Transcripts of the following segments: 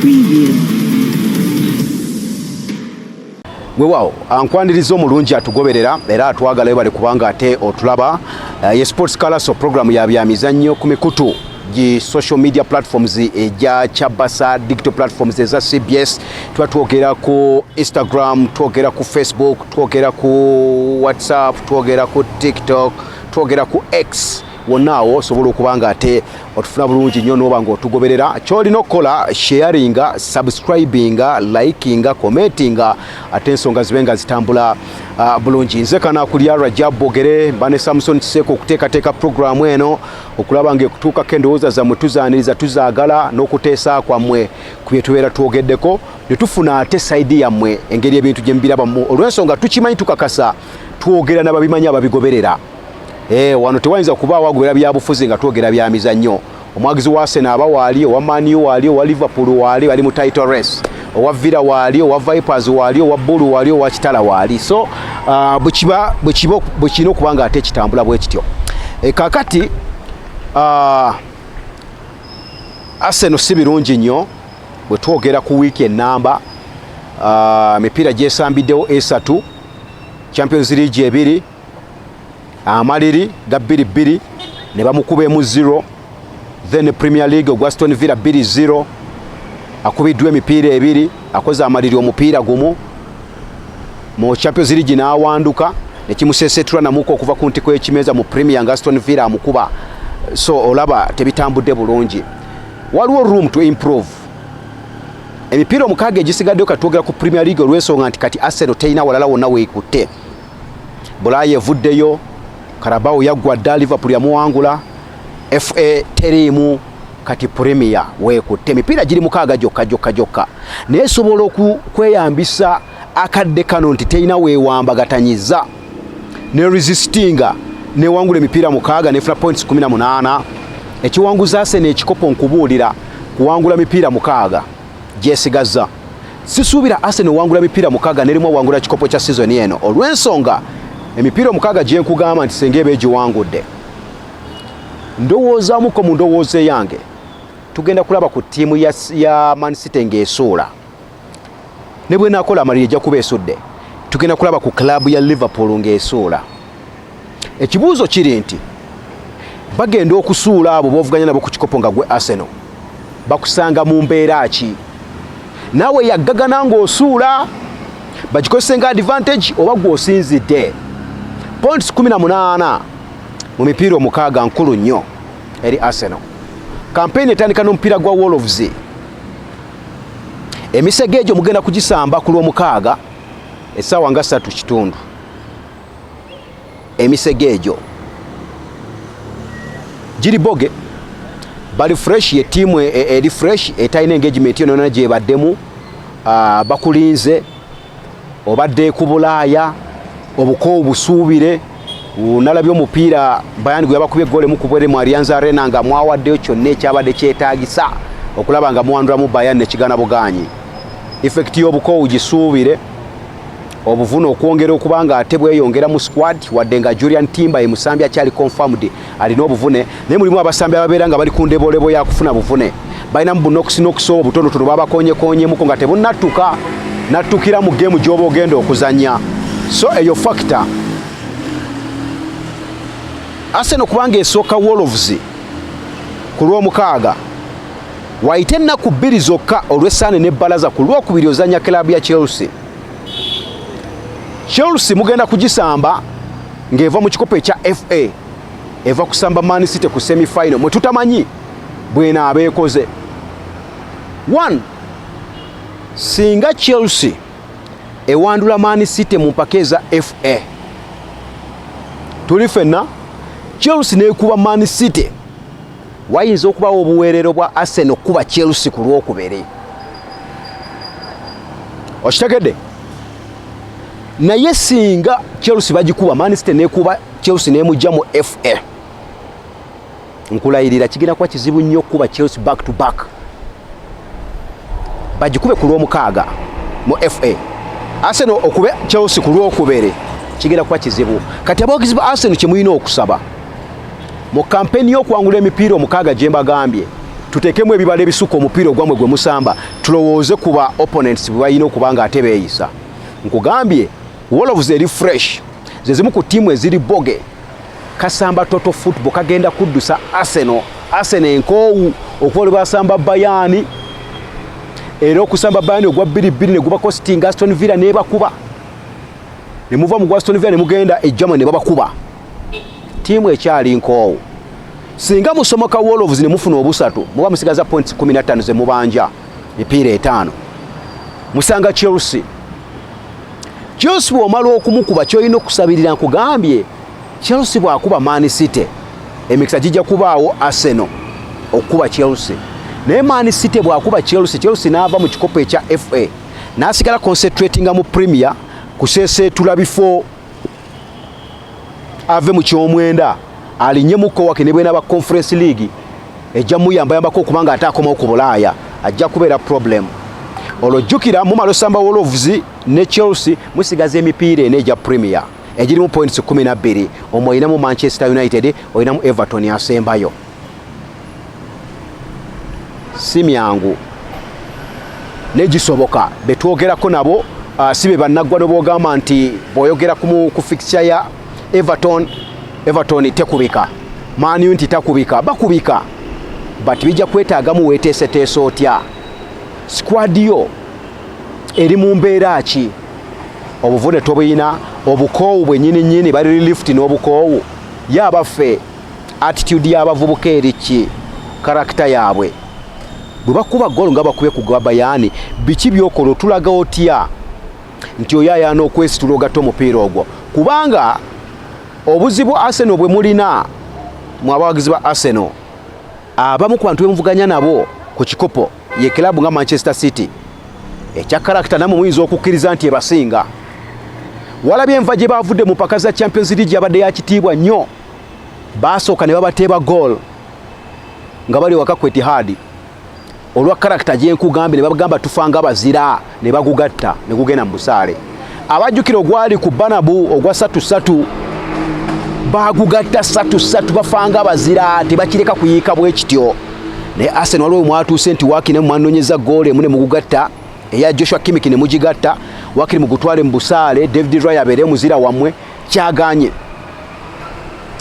Preview. Weewaawo ankwaniriza omulungi atugoberera era atwagala bali kubanga ate otulaba ye Sports Colours program ya byamizannyo ku mikutu gi social media platforms eja Chabasa digital platforms eza CBS twatwogera ku Instagram, twogera ku Facebook, twogera ku WhatsApp, twogera ku TikTok, twogera ku X. Wonaawo osobola okubanga ate otufuna bulungi nnyo n'obanga otugoberera. Ky'olina okukola sharinga, subscribinga, likinga, commentinga ate ensonga zibenga zitambula bulungi. Nze kana kulya Rajab Bogere mbane Samson Kiseko okuteekateeka programu eno okulaba ng'ekutuukako endowooza zammwe tuzaaniriza tuzaagala n'okuteesa kwammwe ku bye tubeera twogeddeko ne tufuna ate sayidi yammwe engeri ebintu gye mubirabamu olw'ensonga tukimanyi tukakasa twogera n'ababimanyi ababigoberera. Wano tewayinza kuba wagobera byabufuzi nga twogera bya mizannyo. Omwagizi wa Arsenal aba waali, owa Man U waali, owa Liverpool waali, ali mu title race, owa Villa waali, owa Vipers waali, owa Bull waali, owa Kitala waali. So bwekina okubanga ate kitambula bwe kityo. Kakati Arsenal si birungi nnyo bwe twogera ku wiiki ennamba emipiira gyesambiddewo esatu, Champions League ebiri, amaliri ga 2-2 ne bamukubemu 0, then Premier League ogwa Aston Villa 2-0 akubiddwa emipiira ebiri, akoze amaliri omupiira gumu, mu Champions League n'awanduka ne kimusesetula namuko okuva ku ntiko y'ekimeza mu Premier nga Aston Villa amukuba. So olaba tebitambudde bulungi, waliwo room to improve. Emipiira omukaaga egisigaddeyo katwogera ku Premier League olw'ensonga nti kati Arsenal terina walala wonna weekutte. Bulaaya evuddeyo, Carabao yaggwa dda, Liverpool yamuwangula, FA teriimu, kati Premier weekutte. Emipiira giri mukaaga gyokka naye esobola okweyambisa akadde kano nti terina weewambagatanyiza ne resistinga newangula emipiira mukaaga nefuna points 18. Ekiwanguza Arsenal ekikopo nkubuulira kuwangula mipiira mukaaga gyesigaza. Sisuubira Arsenal wangula mipiira mukaaga nerimu wangula kikopo kya season eno olw'ensonga emipiira omukaaga gye nkugamba nti singa eba egiwangudde, ndowoozamuko mu ndowooza yange tugenda kulaba ku ttiimu ya Man City ng'esuula ne bwe nakola amaliri ejja kuba esudde, tugenda kulaba ku klabu ya Liverpool ng'esuula. Ekibuuzo kiri nti bagenda okusuula abo boovuganya nabo ku kikopo nga gwe Arsenal bakusanga mu mbeera ki? Naawe yaggagana ng'osuula bagikozese nga advantage oba gw'osinzidde? Points 18 mu mipiira omukaaga nkulu nnyo eri Arsenal. Campaign etandika n'omupiira gwa Wolves. Emisege egyo mugenda kugisamba ku lw'omukaaga essaawa nga 3:30. Emisege egyo giri boge, bali fresh, ye tiimu eri fresh etalina engagement yonna gye baddemu. Bakulinze obadde ku Bulaaya obuko busuubire nalabye omupiira Bayern gwe yabakubye goal mu kubwere mu Allianz Arena nga mwawaddeyo kyonna ekyabadde kyetaagisa okulaba nga muwandulamu Bayern ne kigana buganyi. Effect y'obuko gisuubire obuvuna okwongera okubanga ate bweyongera mu squad wadde nga Julian Timber emusambi akyali confirmed alina obuvune naye mulimu abasambi ababeera nga bali ku ndebolebo ya kufuna buvune. Balina mu bunokusi obutonotono babakonyekonyemuko nga nattukira mu game gy'oba ogenda okuzanya. So eyo factor Arsenal kubanga esooka Wolves ku lw'omukaaga waite ennaku 2 zokka olw'essaane n'ebbalaza ku lwokubiri ozanya klabu ya Chelsea. Chelsea mugenda kugisamba ng'eva mu kikopo ekya FA, eva kusamba Man City ku semi-final mwe tutamanyi bwena abeekoze. 1 singa Chelsea ewandula Man City mu mpaka za FA, tuli fenna Chelsea neekuba Man City, wayinza okubawo obuweerero bwa Arsenal kuba Chelsea ku lwokubiri. Okitegedde? Naye singa Chelsea bagikuba Man City neekuba Chelsea neemujja mu FA, nkulayirira kigenda kuba kizibu nnyo okuba Chelsea back to back. Bagikube ku lw'omukaaga mu FA, Arsenal okube Chelsea ku lwokubiri, kigenda kuba kizibu. Kati abawagizi ba Arsenal kye mulina okusaba mu kampeni y'okuwangula emipiira omukaaga gye mbagambye, tutekemu ebibale bisuka omupiira ogwamwe gwe musamba tulowooze kuba opponents bwayina okubanga ate beeyisa. Nkugambye Wolves eri fresh zezimu ku tiimu eziri boge kasamba Total Football kagenda kuddusa Arsenal enkoowu okuba basamba Bayern era okusamba Bayern ogwa 2-2 ne guba costing Aston Villa ne bakuba ne muva mu Aston Villa ne mugenda e Germany ne babakuba tiimu ekyali nkoowu. Singa musomoka Wolves ne mufuna obusatu muba musigaza points 15 ze mubanja epiira 5 musanga Chelsea bw'omala okumukuba ky'olina okusabirira. Nkugambye Chelsea bw'akuba Man City emikisa gijja kubaawo Arsenal okuba Chelsea naye Man City bw'akuba Chelsea n'ava mu kikopo ekya FA n'asigala concentratinga mu Premier kuseeseetula bifo ave mu kyomwenda alinye mu kowake ne bwena ba Conference League ejja muyambayambako okubanga ate akomawo ku Bulaaya ajja kubeera problem. Olwojjukira mu malosamba Wolves ne Chelsea musigaza emipiira ene egya Premier egirimu points 12 omwo olinamu Manchester United olinamu Everton asembayo. Si myangu negisoboka betwogerako nabo sibe bannaggwa n'obogamba nti bw'oyogera ku fixture ya Everton tekubika Man United takubika bakubika but bijja kwetaagamu weeteeseteese otya squad yo eri mu mbeera ki obuvune tobuyina obukoowu bwennyini bali lift n'obukoowu yabaffe attitude y'abavubuka eri ki karakita yaabwe bwe bakuba golo nga bakubye ku Bayern biki byokola otulaga otya nti oyayaana okwesitula ogatta omupiira ogwo kubanga obuzibu Arsenal bwe mulina mu abawagizi ba Arsenal abamu ku bantu bemuvuganya nabo ku kikopo ye kilabu nga Manchester City ekya karakita namwe muyinza okukkiriza nti ebasinga. Walabye enva gye bavudde mu mpaka za Champions League abadde yakitiibwa nnyo basooka ne babateeba goal nga bali waka ku Etihad olwa karakita gye nkugambye ne bagamba tufanga bazira ne bagugatta ne gugenda mu busaale. Abajjukira ogwali ku Banabu ogwa 3-3 bagugatta 3-3 bafanga bazira tebakireka kuyiika bwe kityo ne Arsenal waliwo mwatuuse nti Wakine mwanonyeza goal emu ne mugugatta eya Joshua Kimmich ne mugigatta Wakine mugutwale mu busaale David Raya abeere muzira wammwe kyaganye.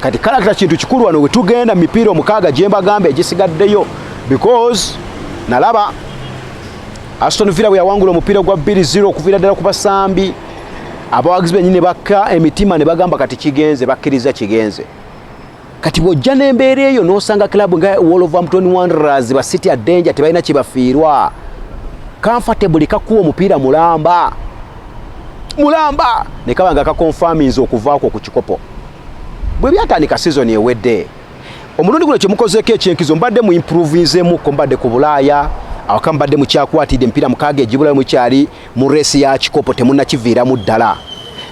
Kati karakita kintu kikulu wano we tugenda mipiira omukaaga gye mbagamba egisigaddeyo because nalaba Aston Villa bwe yawangula omupiira gwa 2-0 okuviira ddala ku basambi abawagizi bennyini bakka emitima ne bagamba kati kigenze bakkiriza kigenze. Kati bw'ojja n'embeera eyo n'osanga kilabu nga Wolverhampton Wanderers ba City Danger tebalina kibafiirwa comfortable kakuwa omupiira mulamba ne kabanga kakonfaminze okuvaako ku kikopo bwe byatandika season ewedde. Omulundi guno kye mukozeeko ekyenkizo mbadde mu improvisemuko mbadde ku Bulaaya awaka mbadde mukyakwatidde emipiira mukaaga egibulayo mukyali mu reesi ya kikopo temunnakiviiramu ddala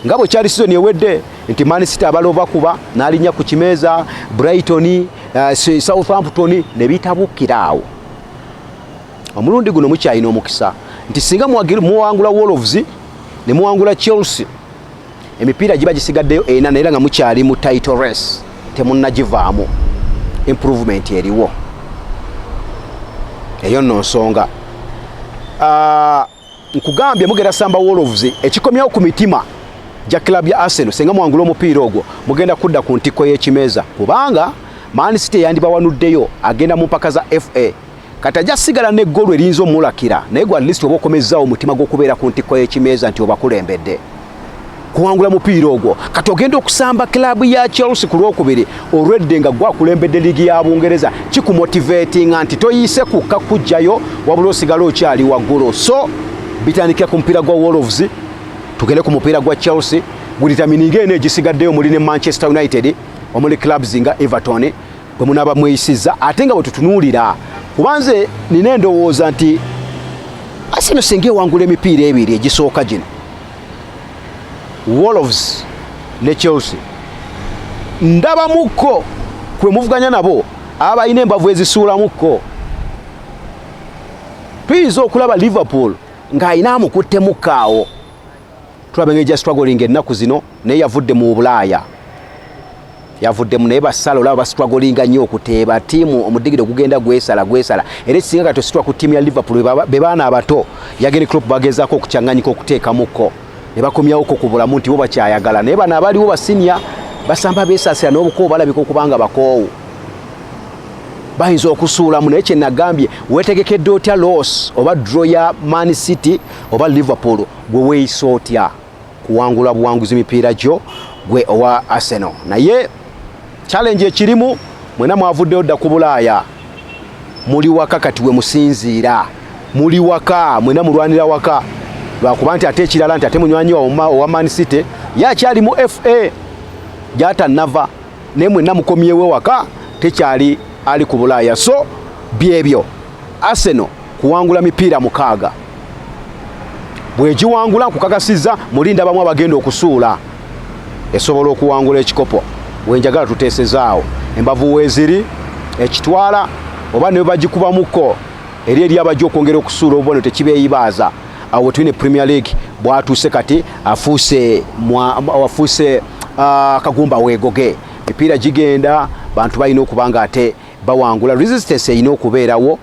nga bwe kyali season ewedde nti Man City abalova kuba n'alinnya ku kimeeza Brighton Southampton ne bitabukira awo. Omulundi guno mukyalina omukisa nti singa muwangula Wolves ne muwangula Chelsea emipiira giba gisigaddeyo ena naye nga mukyali mu title race temunnagivaamu improvement eriwo eyo nno nsonga. Nkugambye mugenda samba Wolves ekikomyawo ku mitima gya club ya Arsenal senga muwangula omupiira ogwo mugenda kudda ku ntiko y'ekimeeza kubanga Man City yandibawanuddeyo agenda mu mpaka za FA kati ajja sigala n'eggolu erinza omulakira naye gwa at least oba okomezzaawo omutima gw'okubeera ku ntiko y'ekimeeza nti obakulembedde kuwangula mupiira ogwo. Kati ogenda okusamba kilabu ya Chelsea ku lwokubiri olwedde nga gwakulembedde liigi ya Bungereza kikumotivatinga nti toyiise kukka kujjayo wabula osigala okyali waggulu. So bitandikira ku mupiira gwa Wolves tugende ku mupiira gwa Chelsea gulitamininga eno egisigaddeyo muli ne Manchester United omuli clubs nga Everton bwe munaaba mweyisiza ate nga bwe tutunuulira kubanze nina endowooza nti Arsenal singa ewangula emipiira ebiri egisooka gino Wolves ne Chelsea ndabamuko kwe muvuganya nabo abalina embavu ezisuulamukko. Tuyinza okulaba Liverpool ng'alina amukuttemu tulaba ng'ejja struggling ennaku zino naye yavudde mu Bulaaya yavuddemu naye basala olaba bastrugglinga nnyo okuteeba ttiimu omudigiro gugenda gwesala era ekisinga kati ositwa ku ttiimu ya Liverpool be baana abato Jurgen Klopp bagezaako okukyanganyika okuteekamukko ne bakomyawoko ku bulamu nti bo bakyayagala naye bano abaliwo basinya basamba beesaasira n'obukoowu balabika okubanga bakoowu bayinza okusuulamu naye kyenagambye weetegekedde otya loss oba draw ya Man City oba Liverpool gwe weeyisa otya kuwangula buwanguzi mipiira gyo gwe owa Arsenal naye challenge ekirimu mwena mwavuddeyo dda ku Bulaaya muli waka kati we musinziira muli waka mwena mulwanira waka lwakuba nti ate ekirala nti ate munywanyi owa Man City yakyali mu FA gyata nava naye mwena mukomyewo waka tekyali ali ku Bulaaya so byebyo Arsenal kuwangula mipiira 6 bwegiwangula nkukakasizza mulinda bamu abagenda okusuula esobola okuwangula ekikopo wenjagala tuteesezaawo embavu weeziri ekitwala oba ne bagikubamukko eri abajja okwongera okusuula obubono tekibeeyibaaza awo twine Premier League bwatuuse kati afuuse kagumba weegoge mipiira gigenda bantu balina okubanga ate bawangula resistance erina okubeerawo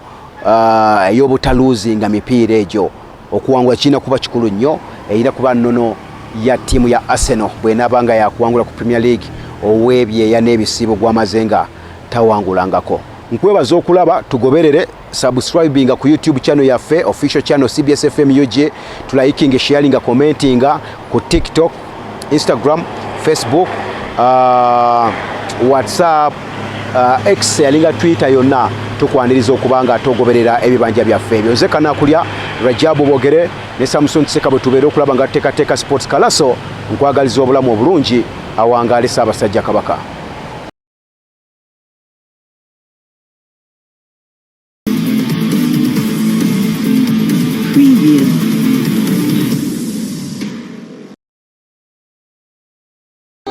ey'obutaluuzinga mipiira egyo okuwangula kirina kuba kikulu nnyo erina kuba nnono ya ttiimu ya Arsenal bw'enaabanga yakuwangula ku Premier League ow'ebyeya n'ebisiibo gw'amazenga tawangulangako nkwebaza okulaba tugoberere subscribinga ku YouTube channel yaffe official channel CBS FM UG tulikinga sharinga commentinga ku TikTok Instagram Facebook WhatsApp X yalinga Twitter yonna tukwaniriza okubanga togoberera ebibanja byaffe ebyo nze Kanakulya Rajabu Bogere ne Samson Tseka bwe tubeera okulaba nga teekateeka sports kalaso nkwagaliza obulamu obulungi awangaale Ssaabasajja Kabaka.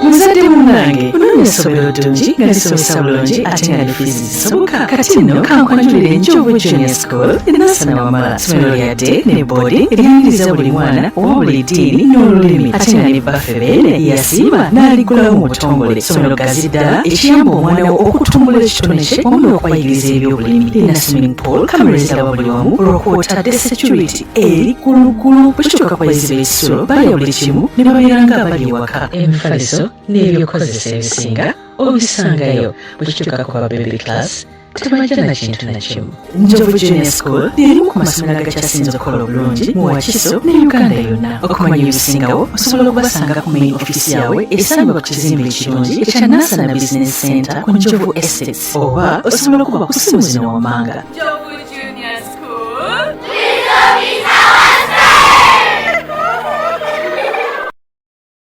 Muzadde munange unoonya essomero ddungi nga lisomesa bulungi ate nga lifiizi zisoboka kati nno kankwanjulire Njovu Junior School erinaasana wamala ssomero lya day ne boarding eryayiriza buli mwana oba buli ddiini n'olulimi ate nga ne baffe beene yasiima n'aligulawo mu butongole ssomero gazi ddala ekiyamba omwana wo okutumbula ekitone kye wamu n'okwayiriza ebyobulimi lirina swimming pool kamera eziraba buli wamu olw'okwotadde security eri gulugulu bwe kituuka ku bayizi b'ekisulo balya buli kimu ne babeera nga abali ewaka emifaliso n'ebyokozesa ebisinga obisangayo bwe kituuka ku baby class tebajja na kintu na kimu. Njovu Junior School lyerimu ku masomero agakyasinze okukola obulungi mu Wakiso ne Uganda yonna. Okumanya ebisingawo osobola okubasanga ku main office yaabwe esangibwa ku kizimbe ekirungi ekya Nansana Business Center ku Njovu Estates oba osobola okuba ku simu zino wammanga.